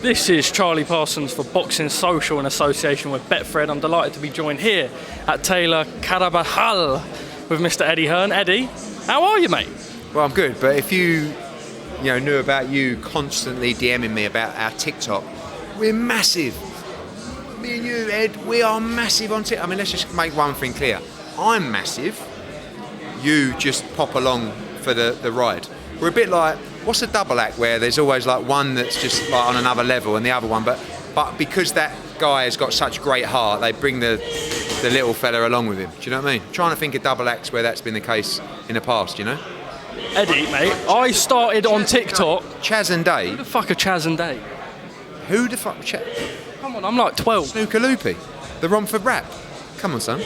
This is Charlie Parsons for Boxing Social in association with Betfred. I'm delighted to be joined here at Taylor Carabajal with Mr. Eddie Hearn. Eddie, how are you, mate? Well, I'm good, but if you knew about you constantly DMing me about our TikTok, we're massive. Me and you, Ed, we are massive on TikTok. I mean, let's just make one thing clear. I'm massive. You just pop along for the ride. We're a bit like, what's a double act where there's always like one that's just like on another level and the other one, but because that guy has got such great heart, they bring the little fella along with him. Do you know what I mean? I'm trying to think of double acts where that's been the case in the past, you know? Eddie, mate, I started on TikTok. Chaz and Day. Who the fuck are Chaz and Day? Who the fuck? Come on, I'm like 12. Snooker Loopy. The Romford rap. Come on, son.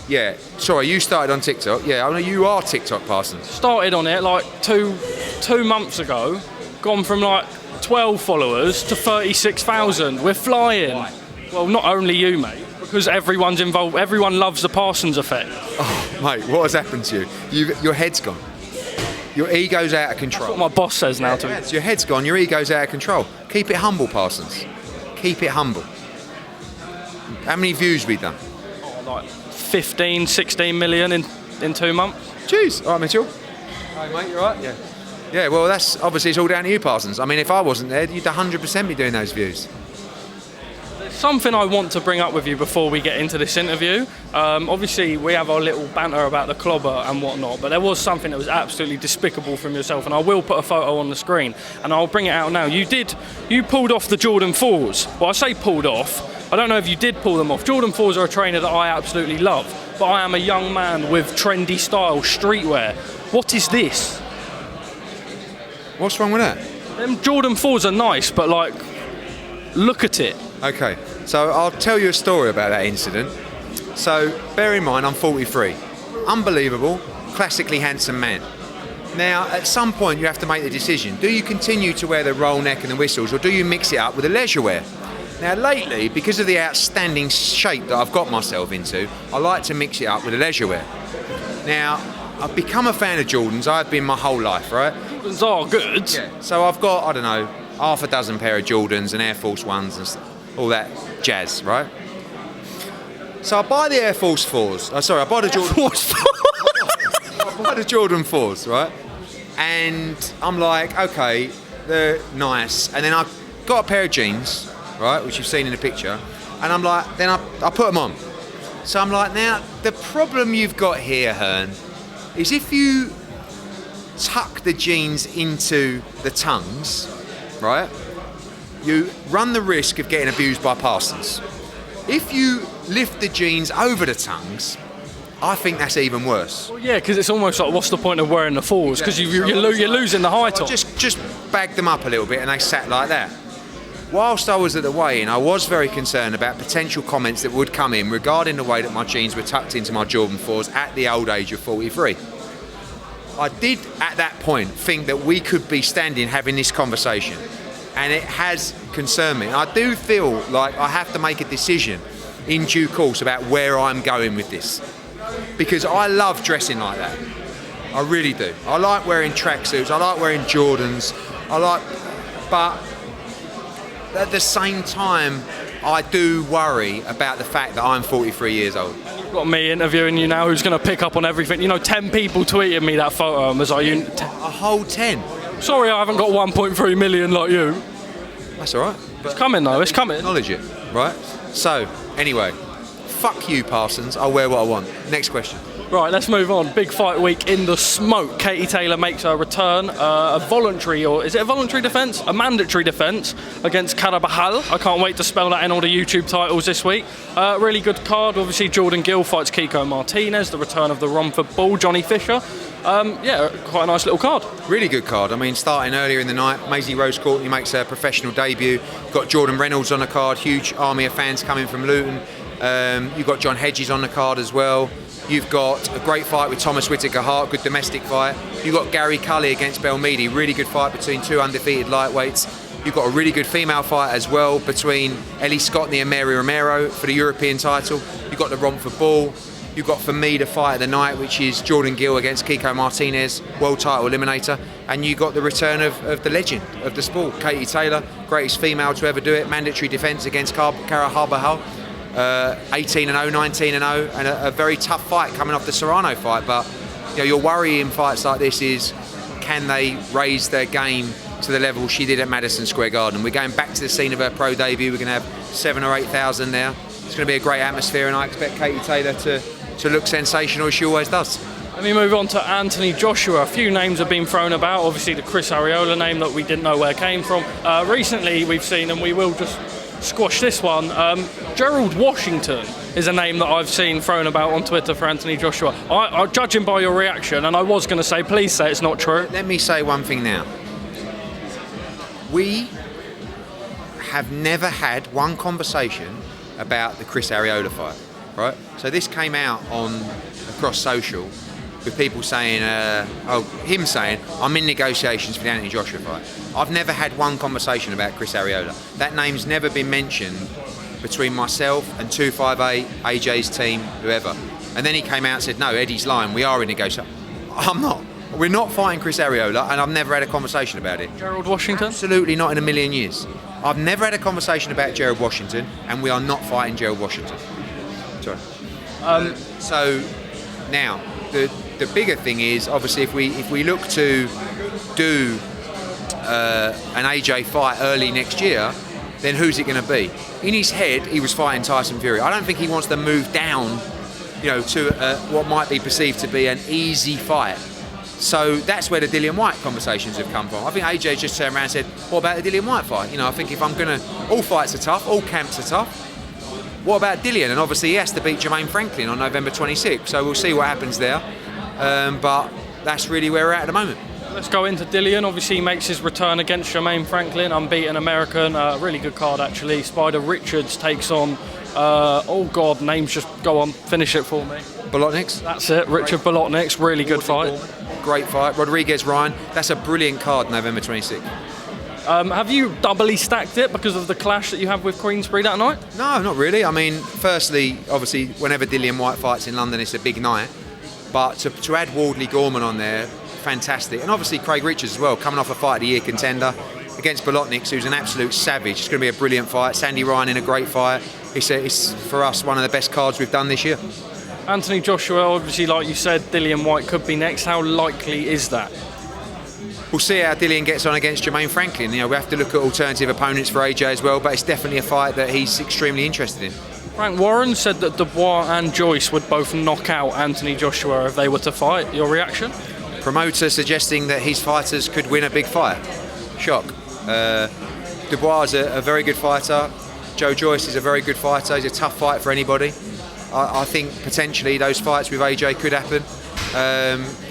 Yeah, sorry, you started on TikTok. Yeah, I know you are TikTok Parsons. Started on it like two months ago. Gone from like 12 followers to 36,000. We're flying. Why? Well, not only you, mate, because everyone's involved. Everyone loves the Parsons effect. Oh, mate, what has happened to you? Your head's gone. Your ego's out of control. That's what my boss says now to me. Your head's gone, your ego's out of control. Keep it humble, Parsons. Keep it humble. How many views have we done? Oh, like 15, 16 million in 2 months. Jeez. All right, Mitchell. Hi, mate, you all right? Yeah. Yeah, well, that's obviously it's all down to you, Parsons. I mean, if I wasn't there, you'd 100% be doing those views. There's something I want to bring up with you before we get into this interview. Obviously, we have our little banter about the clobber and whatnot, but there was something that was absolutely despicable from yourself, and I will put a photo on the screen, and I'll bring it out now. You pulled off the Jordan 4s. Well, I say pulled off. I don't know if you did pull them off. Jordan 4s are a trainer that I absolutely love, but I am a young man with trendy style, streetwear. What is this? What's wrong with that? Them Jordan 4s are nice, but like, look at it. Okay, so I'll tell you a story about that incident. So, bear in mind, I'm 43. Unbelievable, classically handsome man. Now, at some point, you have to make the decision. Do you continue to wear the roll neck and the whistles, or do you mix it up with the leisure wear? Now, lately, because of the outstanding shape that I've got myself into, I like to mix it up with the leisure wear. Now, I've become a fan of Jordans. I've been my whole life, right? Jordans are good. Yeah. So I've got, I don't know, half a dozen pair of Jordans and Air Force Ones and all that jazz, right? So I buy the Air Force 4s. I buy the Jordan 4s. I buy the Jordan 4s, right? And I'm like, okay, they're nice. And then I got a pair of jeans, right, which you've seen in the picture. And I'm like, then I put them on. So I'm like, now, the problem you've got here, Hearn, is if you tuck the jeans into the tongues, right, you run the risk of getting abused by Parsons. If you lift the jeans over the tongues, I think that's even worse. Well, yeah, because it's almost like, what's the point of wearing the 4s? Because you're losing the height on. Just bag them up a little bit and they sat like that. Whilst I was at the weigh-in, I was very concerned about potential comments that would come in regarding the way that my jeans were tucked into my Jordan 4s at the old age of 43. I did, at that point, think that we could be standing having this conversation, and it has concerned me. And I do feel like I have to make a decision in due course about where I'm going with this, because I love dressing like that. I really do. I like wearing tracksuits. I like wearing Jordans. But at the same time, I do worry about the fact that I'm 43 years old. You've got me interviewing you now, who's going to pick up on everything. 10 people tweeted me that photo and was like, a whole 10? Sorry, I haven't got 1.3 million like you. That's all right. It's coming though, it's coming. Acknowledge it, right? So, anyway, fuck you, Parsons. I'll wear what I want. Next question. Right, let's move on. Big fight week in the smoke. Katie Taylor makes her return. A voluntary, or is it a voluntary defence? A mandatory defence against Carabajal. I can't wait to spell that in all the YouTube titles this week. Really good card. Obviously, Jordan Gill fights Kiko Martinez. The return of the Romford Bull, Johnny Fisher. Yeah, quite a nice little card. Really good card. I mean, starting earlier in the night, Maisie Rose Courtney makes her professional debut. Got Jordan Reynolds on the card. Huge army of fans coming from Luton. You've got John Hedges on the card as well. You've got a great fight with Thomas Whittaker-Hart, good domestic fight. You've got Gary Cully against Belmedi, really good fight between two undefeated lightweights. You've got a really good female fight as well between Ellie Scott and Mary Romero for the European title. You've got the Romford Bull. You've got, for me, the fight of the night, which is Jordan Gill against Kiko Martinez, world title eliminator. And you got the return of the legend of the sport, Katie Taylor, greatest female to ever do it, mandatory defence against Cara Harbahal. 18-0, 19-0, and a very tough fight coming off the Serrano fight. But your worry in fights like this is, can they raise their game to the level she did at Madison Square Garden? We're going back to the scene of her pro debut. We're going to have 7,000 or 8,000 there. It's going to be a great atmosphere, and I expect Katie Taylor to look sensational, as she always does. Let me move on to Anthony Joshua. A few names have been thrown about. Obviously, the Chris Arreola name that we didn't know where it came from. Recently, we've seen, and we will just squash this one, Gerald Washington is a name that I've seen thrown about on Twitter for Anthony Joshua. Judging by your reaction, and I was going to say, please say it's not true. Let me say one thing now. We have never had one conversation about the Chris Arreola fight, right? So this came out across social with people saying, him saying, I'm in negotiations for the Anthony Joshua fight. I've never had one conversation about Chris Arreola. That name's never been mentioned between myself and 258, AJ's team, whoever. And then he came out and said, no, Eddie's lying, we are in negotiations. I'm not. We're not fighting Chris Arreola, and I've never had a conversation about it. Gerald Washington? Absolutely not in a million years. I've never had a conversation about Gerald Washington, and we are not fighting Gerald Washington. Sorry. So now, the bigger thing is, obviously, if we look to do an AJ fight early next year, then who's it going to be? In his head, he was fighting Tyson Fury. I don't think he wants to move down, to what might be perceived to be an easy fight. So that's where the Dillian Whyte conversations have come from. I think AJ just turned around and said, what about the Dillian Whyte fight? I think if I'm going to... All fights are tough, all camps are tough. What about Dillian? And obviously he has to beat Jermaine Franklin on November 26th, so we'll see what happens there. But that's really where we're at the moment. Let's go into Dillian. Obviously he makes his return against Jermaine Franklin, unbeaten American, really good card actually. Spider Richards takes on, names just go on, finish it for me. Bolotniks. That's it, Richard Bolotniks, really good fight. Great fight. Rodriguez Ryan, that's a brilliant card, November 26th. Have you doubly stacked it because of the clash that you have with Queensberry that night? No, not really. I mean, firstly, obviously, whenever Dillian Whyte fights in London, it's a big night. But to add Wardley Gorman on there, fantastic. And obviously Craig Richards as well, coming off a Fight of the Year contender against Bolotniks, who's an absolute savage. It's going to be a brilliant fight. Sandy Ryan in a great fight. It's for us, one of the best cards we've done this year. Anthony Joshua, obviously, like you said, Dillian Whyte could be next. How likely is that? We'll see how Dillian gets on against Jermaine Franklin. We have to look at alternative opponents for AJ as well, but it's definitely a fight that he's extremely interested in. Frank Warren said that Dubois and Joyce would both knock out Anthony Joshua if they were to fight. Your reaction? Promoter suggesting that his fighters could win a big fight. Shock. Dubois is a very good fighter. Joe Joyce is a very good fighter. He's a tough fight for anybody. I think potentially those fights with AJ could happen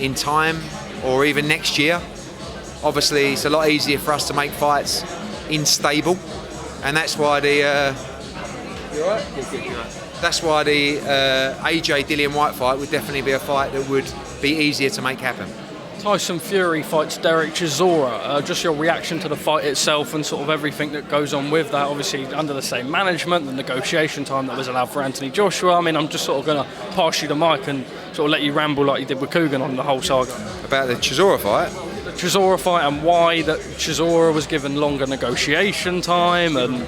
in time or even next year. Obviously, it's a lot easier for us to make fights in stable, and that's why the that's why the AJ Dillian Whyte fight would definitely be a fight that would be easier to make happen. Tyson Fury fights Derek Chisora. Just your reaction to the fight itself and sort of everything that goes on with that. Obviously, under the same management, the negotiation time that was allowed for Anthony Joshua. I mean, I'm just sort of going to pass you the mic and sort of let you ramble like you did with Coogan on the whole saga. About the Chisora fight? The Chisora fight and why that Chisora was given longer negotiation time and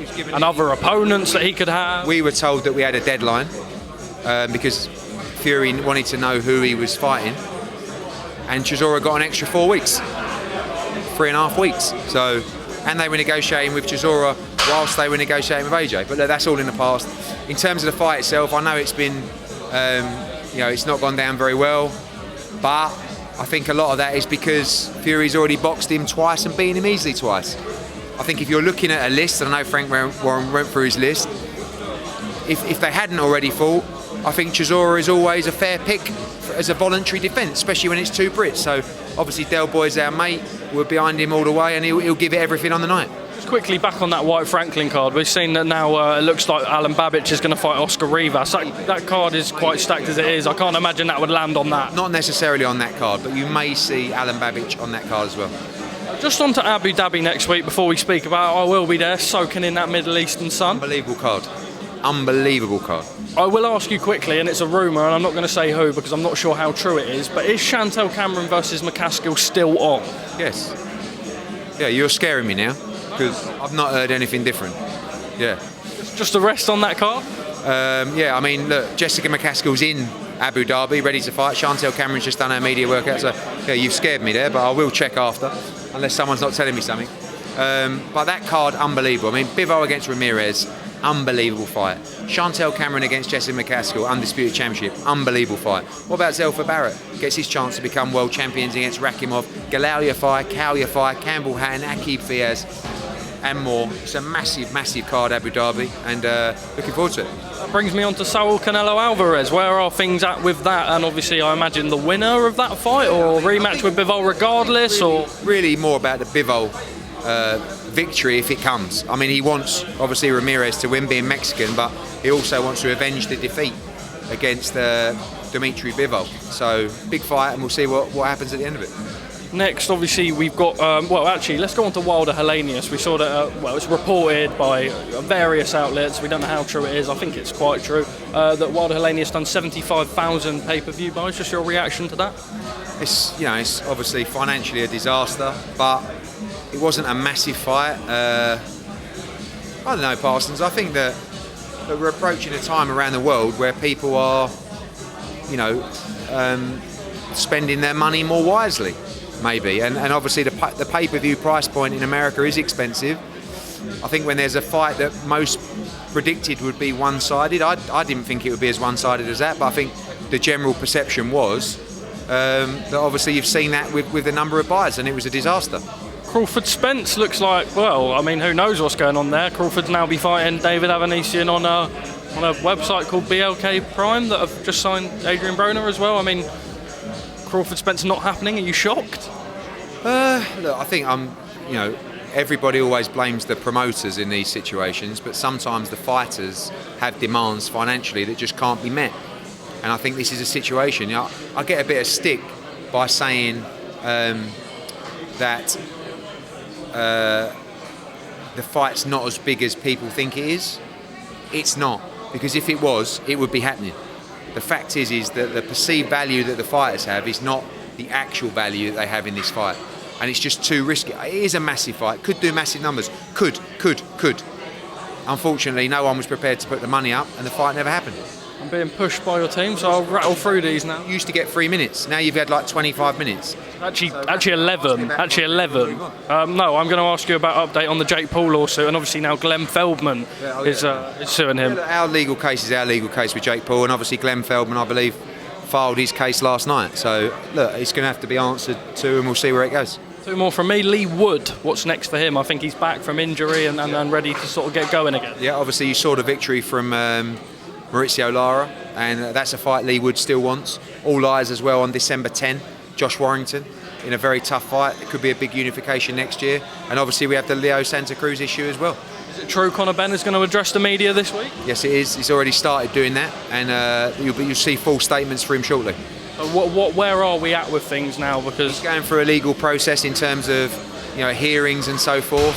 other opponents that he could have. We were told that we had a deadline because Fury wanted to know who he was fighting. And Chisora got an extra 4 weeks, 3.5 weeks. So, and they were negotiating with Chisora whilst they were negotiating with AJ. But that's all in the past. In terms of the fight itself, I know it's been, it's not gone down very well. But I think a lot of that is because Fury's already boxed him twice and beaten him easily twice. I think if you're looking at a list, and I know Frank Warren went through his list, if they hadn't already fought, I think Chisora is always a fair pick as a voluntary defence, especially when it's two Brits. So obviously Del Boy's our mate, we're behind him all the way, and he'll give it everything on the night. Just quickly back on that Whyte Franklin card, we've seen that now it looks like Alan Babic is going to fight Oscar Rivas. That card is quite stacked as it is. I can't imagine that would land on that. Not necessarily on that card, but you may see Alan Babic on that card as well. Just on to Abu Dhabi next week before we speak about it. I will be there soaking in that Middle Eastern sun. Unbelievable card. Unbelievable card. I will ask you quickly, and it's a rumour, and I'm not going to say who because I'm not sure how true it is, but is Chantel Cameron versus McCaskill still on? Yes. Yeah, you're scaring me now because I've not heard anything different. Yeah. Just a rest on that card? Yeah, I mean, look, Jessica McCaskill's in Abu Dhabi, ready to fight. Chantel Cameron's just done her media workout, so yeah, you've scared me there, but I will check after, unless someone's not telling me something. But that card, unbelievable. I mean, Bivol against Ramirez, unbelievable fight. Chantel Cameron against Jessica McCaskill, undisputed championship, unbelievable fight. What about Zelfa Barrett? Gets his chance to become world champions against Rakimov, Galal Yafai, Cal Yafai, Campbell Hatton, Akib Fiaz, and more. It's a massive, massive card, Abu Dhabi, and looking forward to it. That brings me on to Saul Canelo Alvarez. Where are things at with that? And obviously, I imagine the winner of that fight, or rematch with Bivol regardless, or really more about the Bivol victory if it comes. I mean, he wants obviously Ramirez to win, being Mexican, but he also wants to avenge the defeat against Dimitri Bivol. So big fight, and we'll see what happens at the end of it. Next, obviously, we've got, well, actually, let's go on to Wilder Helenius. We saw that, well, it's reported by various outlets, we don't know how true it is, I think it's quite true, that Wilder Helenius done 75,000 pay-per-view buys. Just your reaction to that? It's, you know, it's obviously financially a disaster, but it wasn't a massive fight. I don't know, Parsons, I think that we're approaching a time around the world where people are, you know, spending their money more wisely. Maybe, and obviously the pay-per-view price point in America is expensive. I think when there's a fight that most predicted would be one-sided, I didn't think it would be as one-sided as that, but I think the general perception was that obviously you've seen that with the number of buyers, and it was a disaster. Crawford Spence looks like, well, I mean, who knows what's going on there. Crawford's now be fighting David Avanesian on a website called BLK Prime that have just signed Adrian Broner as well. I mean, Crawford Spence not happening? Are you shocked? Look, I think you know, everybody always blames the promoters in these situations, but sometimes the fighters have demands financially that just can't be met. And I think this is a situation. You know, I get a bit of stick by saying that the fight's not as big as people think it is. It's not, because if it was, it would be happening. The fact is that the perceived value that the fighters have is not the actual value that they have in this fight. And it's just too risky. It is a massive fight. Could do massive numbers. Could. Unfortunately, no one was prepared to put the money up, and the fight never happened. I'm being pushed by your team, so I'll rattle through these now. You used to get 3 minutes. Now you've had like 25 minutes. Actually 11. Actually 11. No, I'm going to ask you about update on the Jake Paul lawsuit, and obviously now Glenn Feldman is suing him. Our legal case is our legal case with Jake Paul, and obviously Glenn Feldman, I believe, filed his case last night. So look, it's going to have to be answered to, and we'll see where it goes. Two more from me. Lee Wood, what's next for him? I think he's back from injury and ready to sort of get going again. Yeah, obviously you saw the victory from Mauricio Lara, and that's a fight Lee Wood still wants. All eyes as well on December 10, Josh Warrington, in a very tough fight. It could be a big unification next year. And obviously we have the Leo Santa Cruz issue as well. Is it true Conor Benn is going to address the media this week? Yes, it is. He's already started doing that, and you'll see full statements for him shortly. Where are we at with things now? Because he's going through a legal process in terms of, you know, hearings and so forth.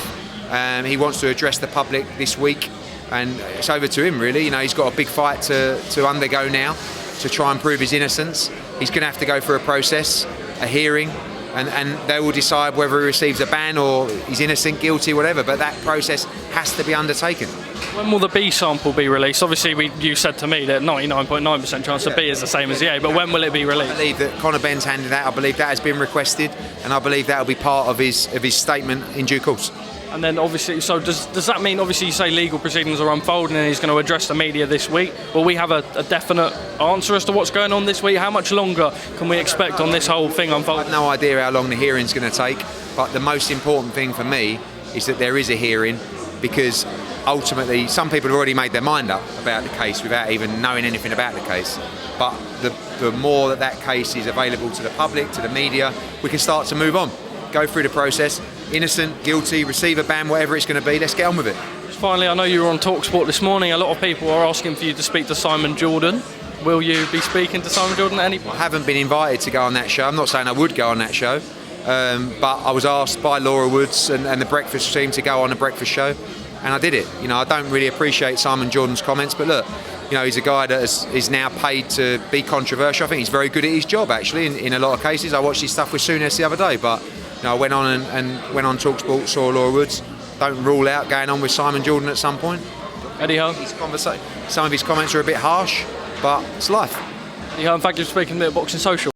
He wants to address the public this week, and it's over to him really. You know, he's got a big fight to undergo now to try and prove his innocence. He's going to have to go through a process, a hearing, and they will decide whether he receives a ban or he's innocent, guilty, whatever. But that process has to be undertaken. When will the B sample be released? Obviously, you said to me that 99.9% chance of B is the same as the A, but when will it be released? I believe that Conor Benn's handed that. I believe that has been requested, and I believe that will be part of his statement in due course. And then obviously, so does that mean, obviously you say legal proceedings are unfolding and he's going to address the media this week? Will we have a definite answer as to what's going on this week? How much longer can we expect on this whole thing unfolding? I have no idea how long the hearing's going to take, but the most important thing for me is that there is a hearing, because ultimately some people have already made their mind up about the case without even knowing anything about the case. But the more that case is available to the public, to the media, we can start to move on, go through the process. Innocent, guilty, receive a ban, whatever it's going to be, let's get on with it. Finally, I know you were on TalkSport this morning. A lot of people are asking for you to speak to Simon Jordan. Will you be speaking to Simon Jordan at any point? I haven't been invited to go on that show. I'm not saying I would go on that show, but I was asked by Laura Woods and the Breakfast team to go on a breakfast show. and I did it. You know, I don't really appreciate Simon Jordan's comments, but look, you know, he's a guy that is now paid to be controversial. I think he's very good at his job, actually, in a lot of cases. I watched his stuff with Souness the other day, but you know, I went on and went on TalkSport, saw Laura Woods. Don't rule out going on with Simon Jordan at some point. Eddie Hearn. Some of his comments are a bit harsh, but it's life. Eddie Hearn, thank you for speaking to me at Boxing Social.